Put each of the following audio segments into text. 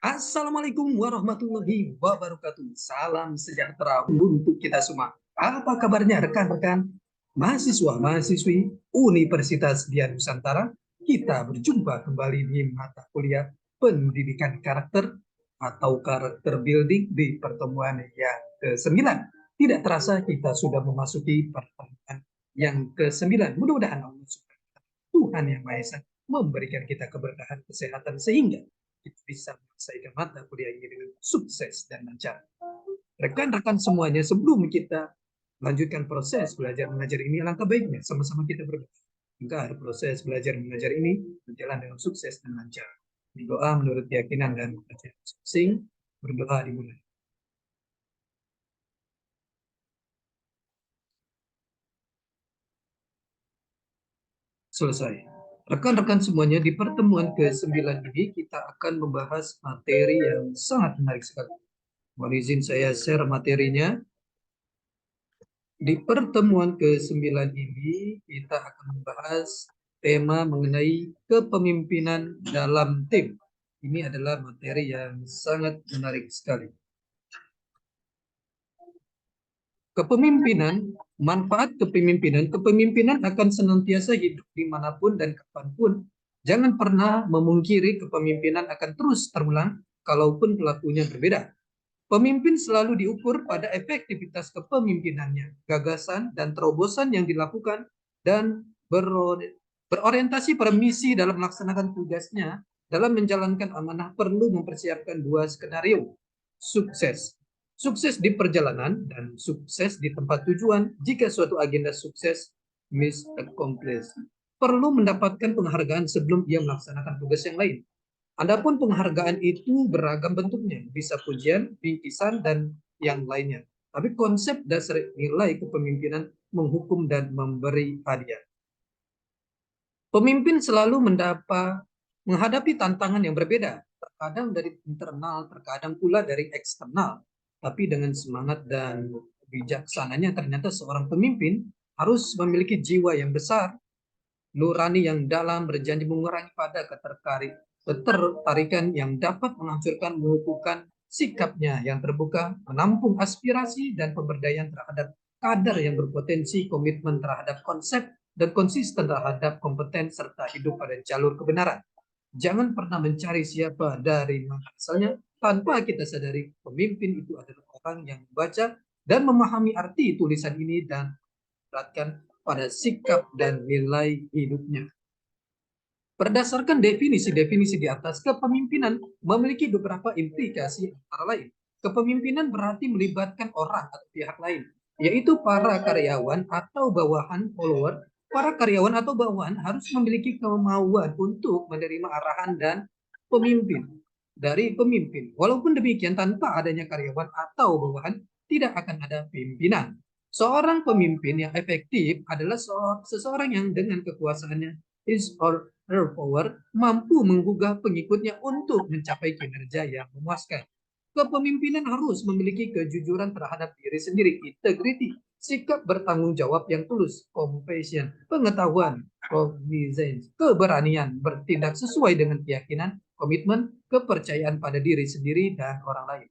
Assalamualaikum warahmatullahi wabarakatuh. Salam sejahtera untuk kita semua. Apa kabarnya rekan-rekan mahasiswa-mahasiswi Universitas Dian Nusantara? Kita berjumpa kembali di mata kuliah Pendidikan Karakter atau Karakter Building di pertemuan yang ke-9. Tidak terasa kita sudah memasuki pertemuan yang ke-9. Mudah-mudahan Allah Tuhan Yang Maha Esa memberikan kita keberkahan kesehatan sehingga kita bisa menyelesaikan mata kuliah ini dengan sukses dan lancar. Rekan-rekan semuanya, sebelum kita lanjutkan proses belajar mengajar ini, alangkah baiknya sama-sama kita berdoa agar proses belajar mengajar ini berjalan dengan sukses dan lancar. Berdoa menurut keyakinan dan kepercayaan masing-masing. Berdoa dimulai. Selesai. Rekan-rekan semuanya, di pertemuan ke-9 ini kita akan membahas materi yang sangat menarik sekali. Mohon izin saya share materinya. Di pertemuan ke-9 ini kita akan membahas tema mengenai kepemimpinan dalam tim. Ini adalah materi yang sangat menarik sekali. Kepemimpinan, manfaat kepemimpinan. Kepemimpinan akan senantiasa hidup dimanapun dan kapanpun. Jangan pernah memungkiri kepemimpinan akan terus terulang kalaupun pelakunya berbeda. Pemimpin selalu diukur pada efektivitas kepemimpinannya, gagasan dan terobosan yang dilakukan, dan berorientasi pada misi dalam melaksanakan tugasnya. Dalam menjalankan amanah perlu mempersiapkan dua skenario. Sukses. Sukses di perjalanan dan sukses di tempat tujuan. Jika suatu agenda sukses miss accomplished, perlu mendapatkan penghargaan sebelum ia melaksanakan tugas yang lain. Adapun penghargaan itu beragam bentuknya, bisa pujian, bingkisan, dan yang lainnya. Tapi konsep dasar nilai kepemimpinan menghukum dan memberi hadiah. Pemimpin selalu menghadapi tantangan yang berbeda, terkadang dari internal, terkadang pula dari eksternal. Tapi dengan semangat dan bijaksananya, ternyata seorang pemimpin harus memiliki jiwa yang besar, nurani yang dalam, berjanji mengurangi pada ketertarikan yang dapat menghancurkan, mengukuhkan sikapnya yang terbuka, menampung aspirasi dan pemberdayaan terhadap kader yang berpotensi, komitmen terhadap konsep, dan konsisten terhadap kompeten serta hidup pada jalur kebenaran. Jangan pernah mencari siapa dari mana asalnya tanpa kita sadari pemimpin itu adalah orang yang membaca dan memahami arti tulisan ini dan beratkan pada sikap dan nilai hidupnya. Berdasarkan definisi-definisi di atas, kepemimpinan memiliki beberapa implikasi antara lain. Kepemimpinan berarti melibatkan orang atau pihak lain, yaitu para karyawan atau bawahan follower. Para karyawan atau bawahan harus memiliki kemauan untuk menerima arahan dan pemimpin dari pemimpin. Walaupun demikian, tanpa adanya karyawan atau bawahan, tidak akan ada pimpinan. Seorang pemimpin yang efektif adalah seseorang yang dengan kekuasaannya his or her power mampu menggugah pengikutnya untuk mencapai kinerja yang memuaskan. Kepemimpinan harus memiliki kejujuran terhadap diri sendiri, integrity, sikap bertanggung jawab yang tulus, compassion, pengetahuan, cognizance, keberanian, bertindak sesuai dengan keyakinan, komitmen, kepercayaan pada diri sendiri dan orang lain.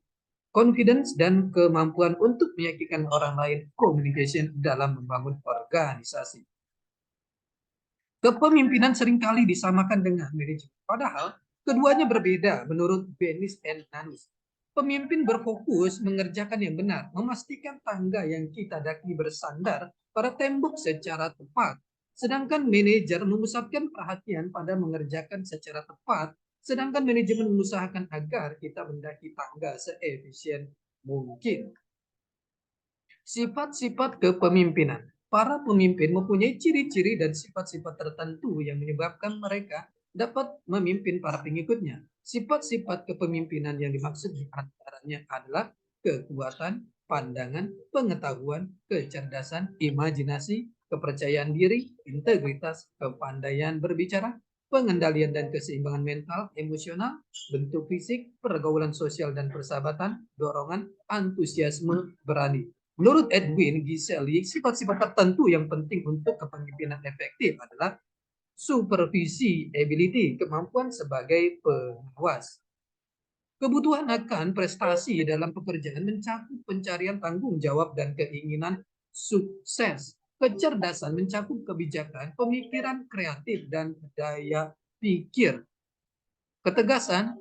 Confidence dan kemampuan untuk meyakinkan orang lain, communication dalam membangun organisasi. Kepemimpinan seringkali disamakan dengan manajemen. Padahal keduanya berbeda menurut Benis and Nanis. Pemimpin berfokus mengerjakan yang benar, memastikan tangga yang kita daki bersandar pada tembok secara tepat. Sedangkan manajer memusatkan perhatian pada mengerjakan secara tepat, sedangkan manajemen mengusahakan agar kita mendaki tangga seefisien mungkin. Sifat-sifat kepemimpinan. Para pemimpin mempunyai ciri-ciri dan sifat-sifat tertentu yang menyebabkan mereka dapat memimpin para pengikutnya. Sifat-sifat kepemimpinan yang dimaksud di antaranya adalah kekuatan, pandangan, pengetahuan, kecerdasan, imajinasi, kepercayaan diri, integritas, kepandaian berbicara, pengendalian dan keseimbangan mental, emosional, bentuk fisik, pergaulan sosial dan persahabatan, dorongan, antusiasme, berani. Menurut Edwin Giseli, sifat-sifat tertentu yang penting untuk kepemimpinan efektif adalah supervisi ability, kemampuan sebagai pengawas. Kebutuhan akan prestasi dalam pekerjaan mencakup pencarian tanggung jawab dan keinginan sukses. Kecerdasan mencakup kebijakan, pemikiran kreatif, dan daya pikir. Ketegasan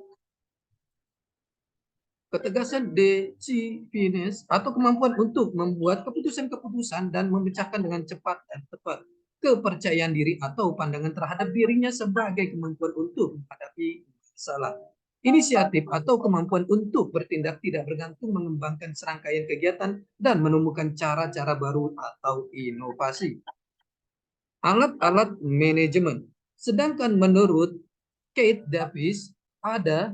decisiveness atau kemampuan untuk membuat keputusan-keputusan dan memecahkan dengan cepat dan tepat. Kepercayaan diri atau pandangan terhadap dirinya sebagai kemampuan untuk menghadapi masalah. Inisiatif atau kemampuan untuk bertindak tidak bergantung mengembangkan serangkaian kegiatan dan menemukan cara-cara baru atau inovasi. Alat-alat manajemen. Sedangkan menurut Kate Davis, ada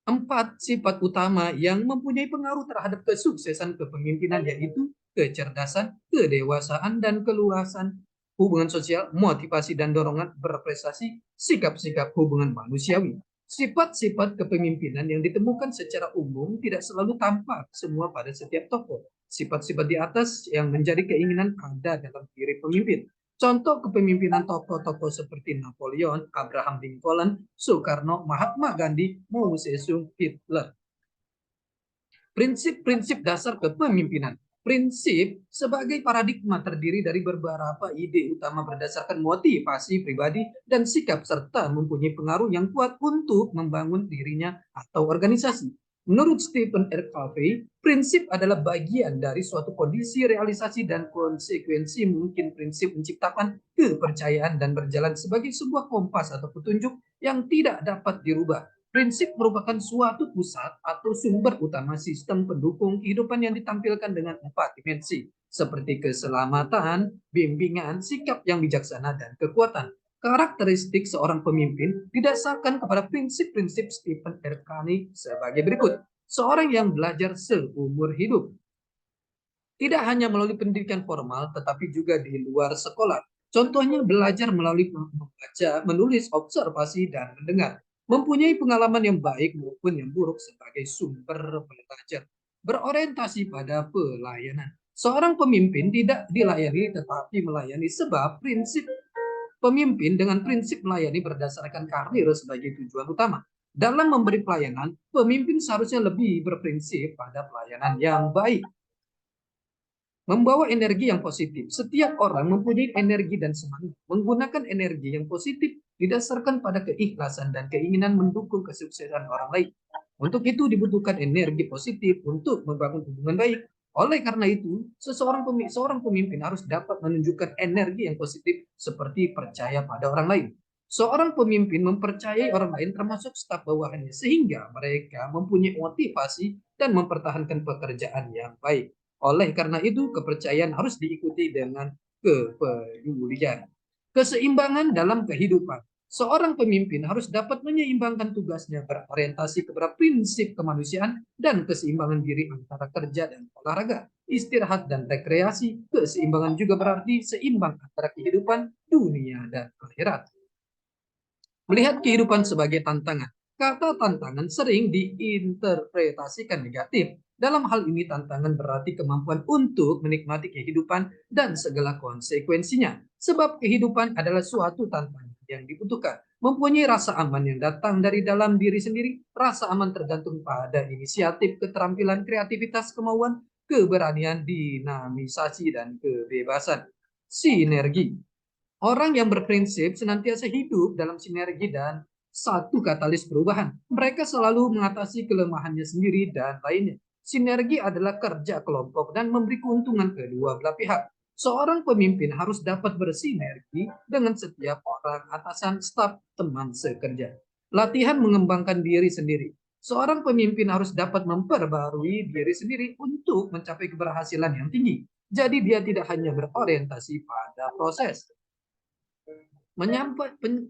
4 sifat utama yang mempunyai pengaruh terhadap kesuksesan kepemimpinan, yaitu kecerdasan, kedewasaan, dan keluasan, hubungan sosial, motivasi dan dorongan berprestasi, sikap-sikap hubungan manusiawi. Sifat-sifat kepemimpinan yang ditemukan secara umum tidak selalu tampak semua pada setiap tokoh. Sifat-sifat di atas yang menjadi keinginan ada dalam diri pemimpin. Contoh kepemimpinan tokoh-tokoh seperti Napoleon, Abraham Lincoln, Soekarno, Mahatma Gandhi, Mao Zedong, Hitler. Prinsip-prinsip dasar kepemimpinan. Prinsip sebagai paradigma terdiri dari beberapa ide utama berdasarkan motivasi pribadi dan sikap serta mempunyai pengaruh yang kuat untuk membangun dirinya atau organisasi. Menurut Stephen R. Covey, prinsip adalah bagian dari suatu kondisi realisasi dan konsekuensi mungkin prinsip menciptakan kepercayaan dan berjalan sebagai sebuah kompas atau petunjuk yang tidak dapat dirubah. Prinsip merupakan suatu pusat atau sumber utama sistem pendukung kehidupan yang ditampilkan dengan 4 dimensi, seperti keselamatan, bimbingan, sikap yang bijaksana, dan kekuatan. Karakteristik seorang pemimpin didasarkan kepada prinsip-prinsip Stephen R. Covey sebagai berikut. Seorang yang belajar seumur hidup, tidak hanya melalui pendidikan formal, tetapi juga di luar sekolah. Contohnya belajar melalui membaca, menulis, observasi, dan mendengar. Mempunyai pengalaman yang baik maupun yang buruk sebagai sumber belajar. Berorientasi pada pelayanan. Seorang pemimpin tidak dilayani tetapi melayani, sebab prinsip pemimpin dengan prinsip melayani berdasarkan karir sebagai tujuan utama. Dalam memberi pelayanan, pemimpin seharusnya lebih berprinsip pada pelayanan yang baik. Membawa energi yang positif. Setiap orang mempunyai energi dan semangat. Menggunakan energi yang positif didasarkan pada keikhlasan dan keinginan mendukung kesuksesan orang lain. Untuk itu dibutuhkan energi positif untuk membangun hubungan baik. Oleh karena itu, seorang pemimpin harus dapat menunjukkan energi yang positif seperti percaya pada orang lain. Seorang pemimpin mempercayai orang lain termasuk staf bawahannya sehingga mereka mempunyai motivasi dan mempertahankan pekerjaan yang baik. Oleh karena itu, kepercayaan harus diikuti dengan kepedulian. Keseimbangan dalam kehidupan. Seorang pemimpin harus dapat menyeimbangkan tugasnya berorientasi kepada prinsip kemanusiaan dan keseimbangan diri antara kerja dan olahraga, istirahat dan rekreasi. Keseimbangan juga berarti seimbang antara kehidupan dunia dan akhirat. Melihat kehidupan sebagai tantangan. Kata tantangan sering diinterpretasikan negatif. Dalam hal ini tantangan berarti kemampuan untuk menikmati kehidupan dan segala konsekuensinya. Sebab kehidupan adalah suatu tantangan yang dibutuhkan. Mempunyai rasa aman yang datang dari dalam diri sendiri. Rasa aman tergantung pada inisiatif, keterampilan, kreativitas, kemauan, keberanian, dinamisasi, dan kebebasan. Sinergi. Orang yang berprinsip senantiasa hidup dalam sinergi dan satu katalis perubahan. Mereka selalu mengatasi kelemahannya sendiri dan lainnya. Sinergi adalah kerja kelompok dan memberi keuntungan kedua belah pihak. Seorang pemimpin harus dapat bersinergi dengan setiap orang, atasan, staf, teman sekerja. Latihan mengembangkan diri sendiri. Seorang pemimpin harus dapat memperbarui diri sendiri untuk mencapai keberhasilan yang tinggi. Jadi dia tidak hanya berorientasi pada proses.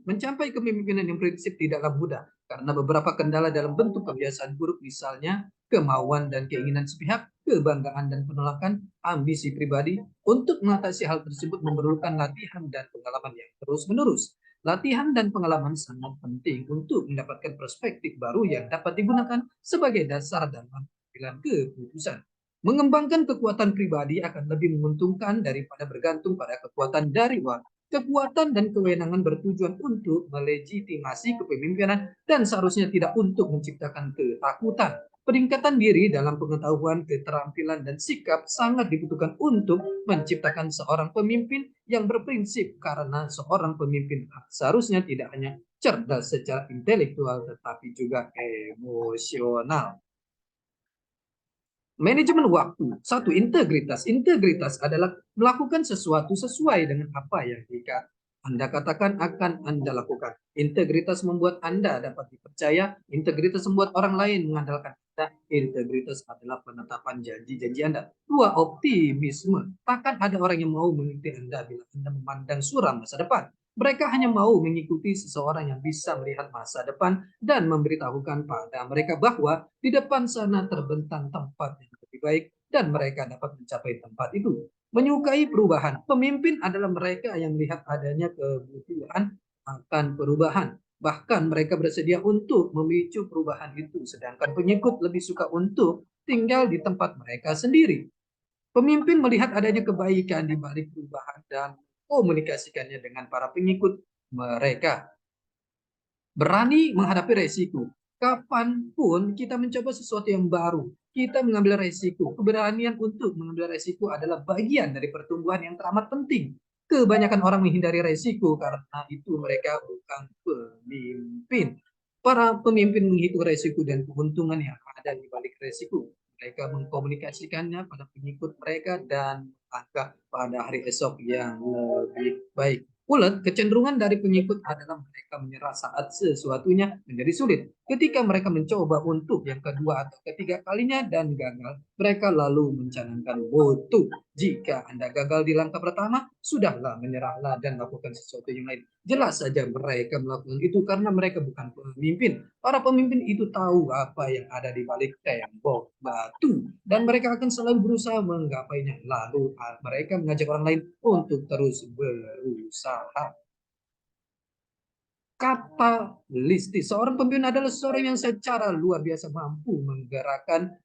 Mencapai kepemimpinan yang prinsip tidaklah mudah karena beberapa kendala dalam bentuk kebiasaan buruk, misalnya kemauan dan keinginan sepihak, kebanggaan dan penolakan ambisi pribadi. Untuk mengatasi hal tersebut memerlukan latihan dan pengalaman yang terus-menerus. Latihan dan pengalaman sangat penting untuk mendapatkan perspektif baru yang dapat digunakan sebagai dasar dalam pengambilan keputusan. Mengembangkan kekuatan pribadi akan lebih menguntungkan daripada bergantung pada kekuatan dari luar. Kekuatan dan kewenangan bertujuan untuk melegitimasi kepemimpinan dan seharusnya tidak untuk menciptakan ketakutan. Peningkatan diri dalam pengetahuan, keterampilan, dan sikap sangat dibutuhkan untuk menciptakan seorang pemimpin yang berprinsip, karena seorang pemimpin seharusnya tidak hanya cerdas secara intelektual tetapi juga emosional. Manajemen waktu. Satu, integritas. Integritas adalah melakukan sesuatu sesuai dengan apa yang jika Anda katakan akan Anda lakukan. Integritas membuat Anda dapat dipercaya. Integritas membuat orang lain mengandalkan Anda. Integritas adalah penetapan janji-janji Anda. Dua, optimisme. Takkan ada orang yang mau mengikuti Anda bila Anda memandang suram masa depan. Mereka hanya mau mengikuti seseorang yang bisa melihat masa depan dan memberitahukan pada mereka bahwa di depan sana terbentang tempat yang lebih baik dan mereka dapat mencapai tempat itu. Menyukai perubahan. Pemimpin adalah mereka yang melihat adanya kebutuhan akan perubahan. Bahkan mereka bersedia untuk memicu perubahan itu, sedangkan pengikut lebih suka untuk tinggal di tempat mereka sendiri. Pemimpin melihat adanya kebaikan di balik perubahan dan komunikasikannya dengan para pengikut mereka. Berani menghadapi resiko. Kapanpun kita mencoba sesuatu yang baru, kita mengambil resiko. Keberanian untuk mengambil resiko adalah bagian dari pertumbuhan yang teramat penting. Kebanyakan orang menghindari resiko karena itu mereka bukan pemimpin. Para pemimpin menghitung resiko dan keuntungan yang ada di balik resiko. Mereka mengkomunikasikannya pada pengikut mereka dan akan pada hari esok yang lebih baik. Ulet, kecenderungan dari pengikut adalah mereka menyerah saat sesuatunya menjadi sulit. Ketika mereka mencoba untuk yang kedua atau ketiga kalinya dan gagal, mereka lalu mencanangkan mutu. Jika Anda gagal di langkah pertama, sudahlah, menyerahlah dan lakukan sesuatu yang lain. Jelas saja mereka melakukan itu karena mereka bukan pemimpin. Para pemimpin itu tahu apa yang ada di balik tembok batu dan mereka akan selalu berusaha menggapainya. Lalu mereka mengajak orang lain untuk terus berusaha. Katalistis. Seorang pemimpin adalah seorang yang secara luar biasa mampu menggerakkan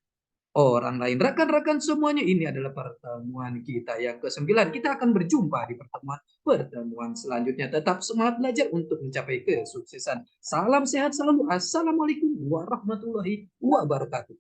orang lain. Rekan-rekan semuanya, ini adalah pertemuan kita yang ke-9. Kita akan berjumpa di pertemuan selanjutnya. Tetap semangat belajar untuk mencapai kesuksesan. Salam sehat selalu. Assalamualaikum warahmatullahi wabarakatuh.